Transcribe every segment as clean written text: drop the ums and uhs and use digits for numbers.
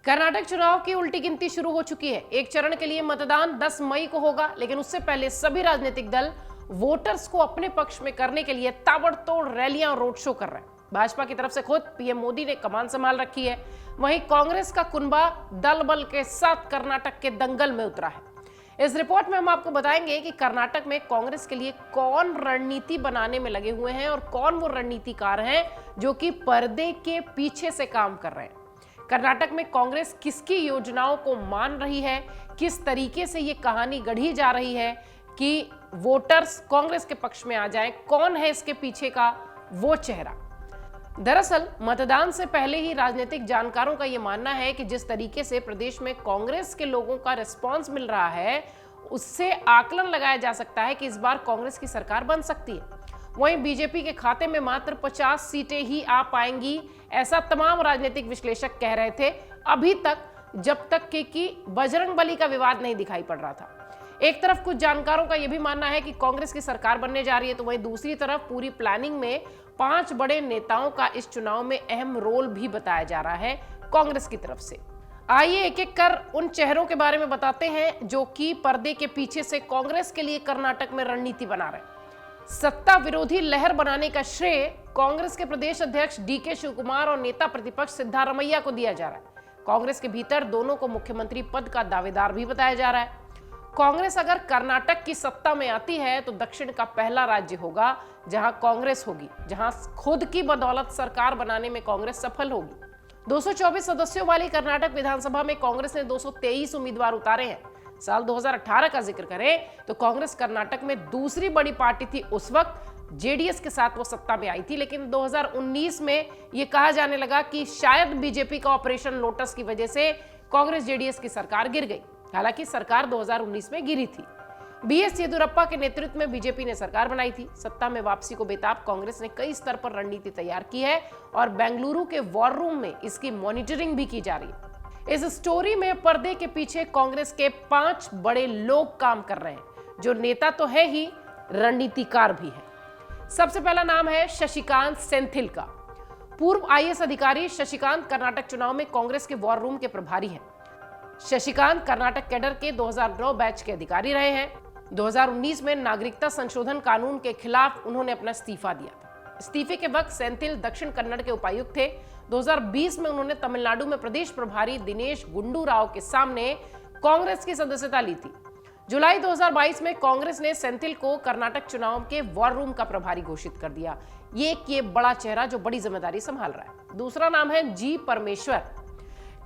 कर्नाटक चुनाव की उल्टी गिनती शुरू हो चुकी है। एक चरण के लिए मतदान 10 मई को होगा, लेकिन उससे पहले सभी राजनीतिक दल वोटर्स को अपने पक्ष में करने के लिए ताबड़तोड़ रैलियां और रोड शो कर रहे हैं। भाजपा की तरफ से खुद पीएम मोदी ने कमान संभाल रखी है। वहीं कांग्रेस का कुनबा दल बल के साथ कर्नाटक के दंगल में उतरा है। इस रिपोर्ट में हम आपको बताएंगे कि कर्नाटक में कांग्रेस के लिए कौन रणनीति बनाने में लगे हुए हैं और कौन वो रणनीतिकार हैं जो कि पर्दे के पीछे से काम कर रहे हैं। कर्नाटक में कांग्रेस किसकी योजनाओं को मान रही है, किस तरीके से ये कहानी गढ़ी जा रही है कि वोटर्स कांग्रेस के पक्ष में आ जाएं, कौन है इसके पीछे का वो चेहरा। दरअसल मतदान से पहले ही राजनीतिक जानकारों का ये मानना है कि जिस तरीके से प्रदेश में कांग्रेस के लोगों का रिस्पांस मिल रहा है, उससे आकलन लगाया जा सकता है कि इस बार कांग्रेस की सरकार बन सकती है। वहीं बीजेपी के खाते में मात्र 50 सीटें ही आ पाएंगी, ऐसा तमाम राजनीतिक विश्लेषक कह रहे थे अभी तक, जब तक कि बजरंगबली का विवाद नहीं दिखाई पड़ रहा था। एक तरफ कुछ जानकारों का यह भी मानना है कि कांग्रेस की सरकार बनने जा रही है, तो वहीं दूसरी तरफ पूरी प्लानिंग में 5 बड़े नेताओं का इस चुनाव में अहम रोल भी बताया जा रहा है कांग्रेस की तरफ से। आइए एक एक कर उन चेहरों के बारे में बताते हैं जो कि पर्दे के पीछे से कांग्रेस के लिए कर्नाटक में रणनीति बना रहे हैं। सत्ता विरोधी लहर बनाने का श्रेय कांग्रेस के प्रदेश अध्यक्ष डीके शिवकुमार और नेता प्रतिपक्ष सिद्धारमैया को दिया जा रहा है। कांग्रेस के भीतर दोनों को मुख्यमंत्री पद का दावेदार भी बताया जा रहा है। कांग्रेस अगर कर्नाटक की सत्ता में आती है तो दक्षिण का पहला राज्य होगा जहां कांग्रेस होगी, जहां खुद की बदौलत सरकार बनाने में कांग्रेस सफल होगी। 224 सदस्यों वाली कर्नाटक विधानसभा में कांग्रेस ने 223 उम्मीदवार उतारे हैं। साल 2018 का जिक्र करें तो कांग्रेस कर्नाटक में दूसरी बड़ी पार्टी थी। उस वक्त जेडीएस के साथ वो सत्ता में आई थी, लेकिन 2019 में ये कहा जाने लगा कि शायद बीजेपी का ऑपरेशन लोटस की वजह से कांग्रेस जेडीएस की सरकार गिर गई। हालांकि सरकार 2019 में गिरी थी। बीएस येदियुरप्पा के नेतृत्व में बीजेपी ने सरकार बनाई थी। सत्ता में वापसी को बेताब कांग्रेस ने कई स्तर पर रणनीति तैयार की है और बेंगलुरु के वॉर रूम में इसकी मॉनिटरिंग भी की जा रही है। इस स्टोरी में पर्दे के पीछे कांग्रेस के 5 बड़े लोग काम कर रहे हैं, जो नेता तो है ही, रणनीतिकार भी है। सबसे पहला नाम है शशिकांत सेंथिल का। पूर्व आईएएस अधिकारी शशिकांत कर्नाटक चुनाव में कांग्रेस के वॉर रूम के प्रभारी हैं। शशिकांत कर्नाटक कैडर के 2009 बैच के अधिकारी रहे हैं। 2019 में नागरिकता संशोधन कानून के खिलाफ उन्होंने अपना इस्तीफा दिया था। इस्तीफे के वक्त सेंथिल दक्षिण कन्नड़ के उपायुक्त थे। 2020 में उन्होंने तमिलनाडु में प्रदेश प्रभारी दिनेश गुंडू राव के सामने कांग्रेस की सदस्यता ली थी। जुलाई 2022 में कांग्रेस ने सेंथिल को कर्नाटक चुनाव के वॉर रूम का प्रभारी घोषित कर दिया। ये बड़ा चेहरा जो बड़ी जिम्मेदारी संभाल रहा है। दूसरा नाम है जी परमेश्वर।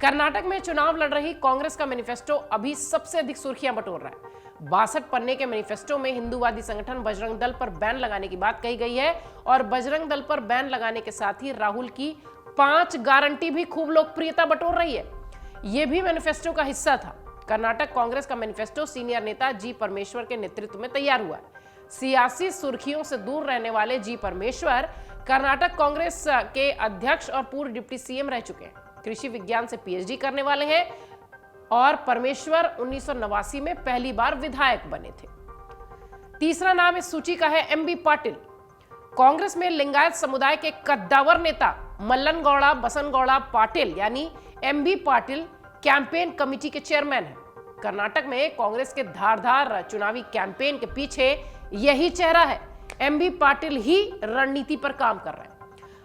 कर्नाटक में चुनाव लड़ रही कांग्रेस का मैनिफेस्टो अभी सबसे अधिक सुर्खियां बटोर रहा है। 62 पन्ने के मैनिफेस्टो में हिंदूवादी संगठन बजरंग दल पर बैन लगाने की बात कही गई है और बजरंग दल पर बैन लगाने के साथ ही राहुल की 5 गारंटी भी खूब लोकप्रियता बटोर रही है। यह भी मैनिफेस्टो का हिस्सा था। कर्नाटक कांग्रेस का मैनिफेस्टो सीनियर नेता जी परमेश्वर के नेतृत्व में तैयार हुआ है। सियासी सुर्खियों से दूर रहने वाले जी परमेश्वर कर्नाटक कांग्रेस के अध्यक्ष और पूर्व डिप्टी सीएम रह चुके हैं। कृषि विज्ञान से पीएचडी करने वाले हैं और परमेश्वर 1989 में पहली बार विधायक बने थे। तीसरा नाम इस सूची का है एमबी पाटिल। कांग्रेस में लिंगायत समुदाय के कद्दावर नेता मल्लन गौड़ा बसन गौड़ा पाटिल यानी एमबी पाटिल कैंपेन कमेटी के चेयरमैन हैं। कर्नाटक में कांग्रेस के धारदार चुनावी कैंपेन के पीछे यही चेहरा है। एमबी पाटिल ही रणनीति पर काम कर रहे हैं।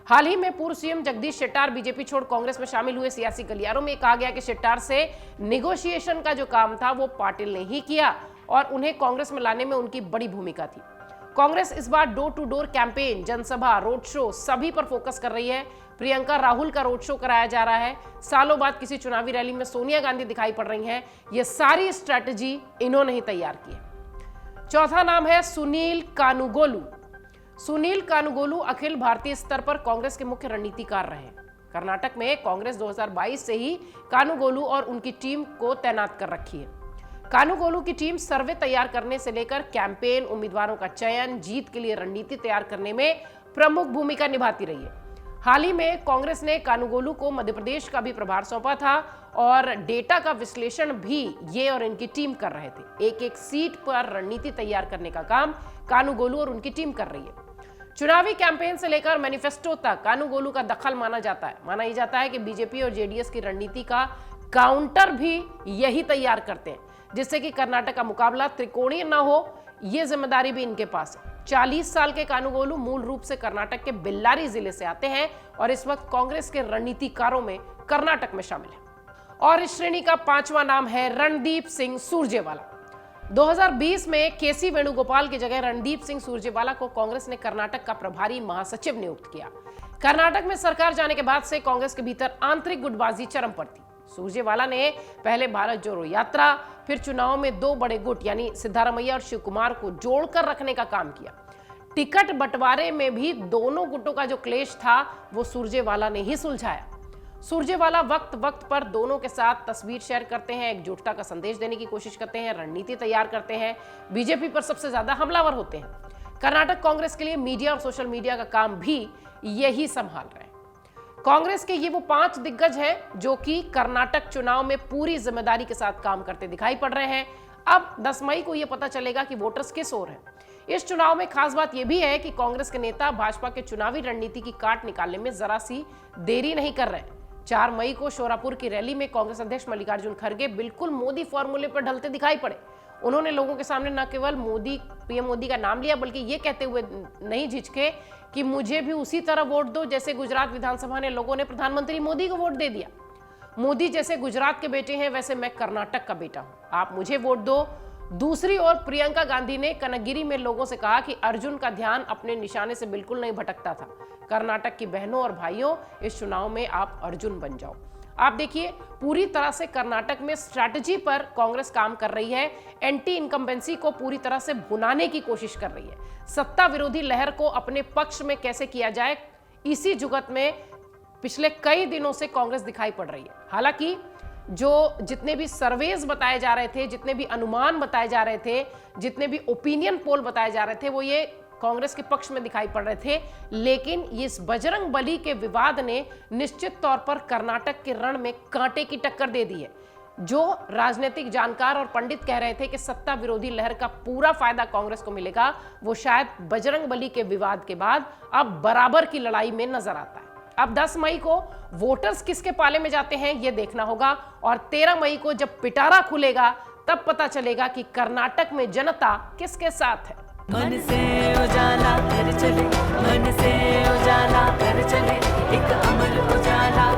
हाल ही में पूर्व सीएम जगदीश शेट्टार बीजेपी छोड़ कांग्रेस में शामिल हुए। सियासी गलियारों में कहा गया कि शेट्टार से नेगोशिएशन का जो काम था वो पाटिल ने ही किया और उन्हें कांग्रेस में लाने में उनकी बड़ी भूमिका थी। कांग्रेस इस बार डोर टू डोर कैंपेन, जनसभा, रोड शो सभी पर फोकस कर रही है। प्रियंका राहुल का रोड शो कराया जा रहा है। सालों बाद किसी चुनावी रैली में सोनिया गांधी दिखाई पड़ रही हैं। ये सारी स्ट्रैटेजी इन्होंने ही तैयार की है। चौथा नाम है सुनील कानुगोलू। सुनील कानुगोलू अखिल भारतीय स्तर पर कांग्रेस के मुख्य रणनीतिकार रहे। कर्नाटक में कांग्रेस 2022 से ही कानुगोलू और उनकी टीम को तैनात कर रखी है। कानुगोलू की टीम सर्वे तैयार करने से लेकर कैंपेन, उम्मीदवारों का चयन, जीत के लिए रणनीति तैयार करने में प्रमुख भूमिका निभाती रही है। हाल ही में कांग्रेस ने कानुगोलू को मध्य प्रदेश का भी प्रभार सौंपा था और डेटा का विश्लेषण भी ये और इनकी टीम कर रहे थे। एक एक सीट पर रणनीति तैयार करने का काम कानुगोलू और उनकी टीम कर रही है। चुनावी कैंपेन से लेकर मैनिफेस्टो तक कानुगोलू का दखल माना ये जाता है कि बीजेपी और जेडीएस की रणनीति का काउंटर भी यही तैयार करते हैं, जिससे कि कर्नाटक का मुकाबला त्रिकोणीय न हो। यह जिम्मेदारी भी इनके पास है। 40 साल के कानुगोलू मूल रूप से कर्नाटक के बेल्लारी जिले से आते हैं और इस वक्त कांग्रेस के रणनीतिकारों में कर्नाटक में शामिल है। और इस श्रेणी का 5वां नाम है रणदीप सिंह सुरजेवाला। 2020 में केसी वेणुगोपाल की जगह रणदीप सिंह सुरजेवाला को कांग्रेस ने कर्नाटक का प्रभारी महासचिव नियुक्त किया। कर्नाटक में सरकार जाने के बाद से कांग्रेस के भीतर आंतरिक गुटबाजी चरम पर थी। सुरजेवाला ने पहले भारत जोड़ो यात्रा, फिर चुनाव में 2 बड़े गुट यानी सिद्धारमैया और शिवकुमार को जोड़कर रखने का काम किया। टिकट बंटवारे में भी दोनों गुटों का जो क्लेश था वो सुरजेवाला ने ही सुलझाया। सुरजेवाला वक्त वक्त पर दोनों के साथ तस्वीर शेयर करते हैं, एकजुटता का संदेश देने की कोशिश करते हैं, रणनीति तैयार करते हैं, बीजेपी पर सबसे ज्यादा हमलावर होते हैं। कर्नाटक कांग्रेस के लिए मीडिया और सोशल मीडिया का काम भी यही संभाल रहे हैं। कांग्रेस के ये वो 5 दिग्गज हैं जो कि कर्नाटक चुनाव में पूरी जिम्मेदारी के साथ काम करते दिखाई पड़ रहे हैं। अब 10 मई को यह पता चलेगा कि वोटर्स किस ओर हैं। इस चुनाव में खास बात यह भी है कि कांग्रेस के नेता भाजपा के चुनावी रणनीति की काट निकालने में जरा सी देरी नहीं कर रहे। 4 मई को शोरापुर की रैली में कांग्रेस अध्यक्ष मल्लिकार्जुन खड़गे बिल्कुल मोदी फॉर्मूले पर ढलते दिखाई पड़े। उन्होंने लोगों के सामने न केवल पीएम मोदी का नाम लिया, बल्कि ये कहते हुए नहीं झिझके कि मुझे भी उसी तरह वोट दो जैसे गुजरात विधानसभा ने लोगों ने प्रधानमंत्री मोदी को वोट दे दिया। मोदी जैसे गुजरात के बेटे हैं, वैसे मैं कर्नाटक का बेटा हूं, आप मुझे वोट दो। दूसरी ओर प्रियंका गांधी ने कनगिरी में लोगों से कहा कि अर्जुन का ध्यान अपने निशाने से बिल्कुल नहीं भटकता था। कर्नाटक की बहनों और भाइयों, इस चुनाव में आप अर्जुन बन जाओ। आप देखिए, पूरी तरह से कर्नाटक में स्ट्रैटेजी पर कांग्रेस काम कर रही है। एंटी इनकम्बेंसी को पूरी तरह से भुनाने की कोशिश कर रही है। सत्ता विरोधी लहर को अपने पक्ष में कैसे किया जाए, इसी जुगत में पिछले कई दिनों से कांग्रेस दिखाई पड़ रही है। हालांकि जितने भी सर्वेज बताए जा रहे थे, जितने भी अनुमान बताए जा रहे थे, जितने भी ओपिनियन पोल बताए जा रहे थे, वो ये कांग्रेस के पक्ष में दिखाई पड़ रहे थे। लेकिन इस बजरंग बली के विवाद ने निश्चित तौर पर कर्नाटक के रण में कांटे की टक्कर दे दी है। जो राजनीतिक जानकार और पंडित कह रहे थे कि सत्ता विरोधी लहर का पूरा फायदा कांग्रेस को मिलेगा, वो शायद बजरंग बली के विवाद के बाद अब बराबर की लड़ाई में नजर आता है। अब 10 मई को वोटर्स किसके पाले में जाते हैं ये देखना होगा, और 13 मई को जब पिटारा खुलेगा तब पता चलेगा कि कर्नाटक में जनता किसके साथ है। मन से उजाला कर चले, मन से उजाला कर चले, एक अमर उजाला।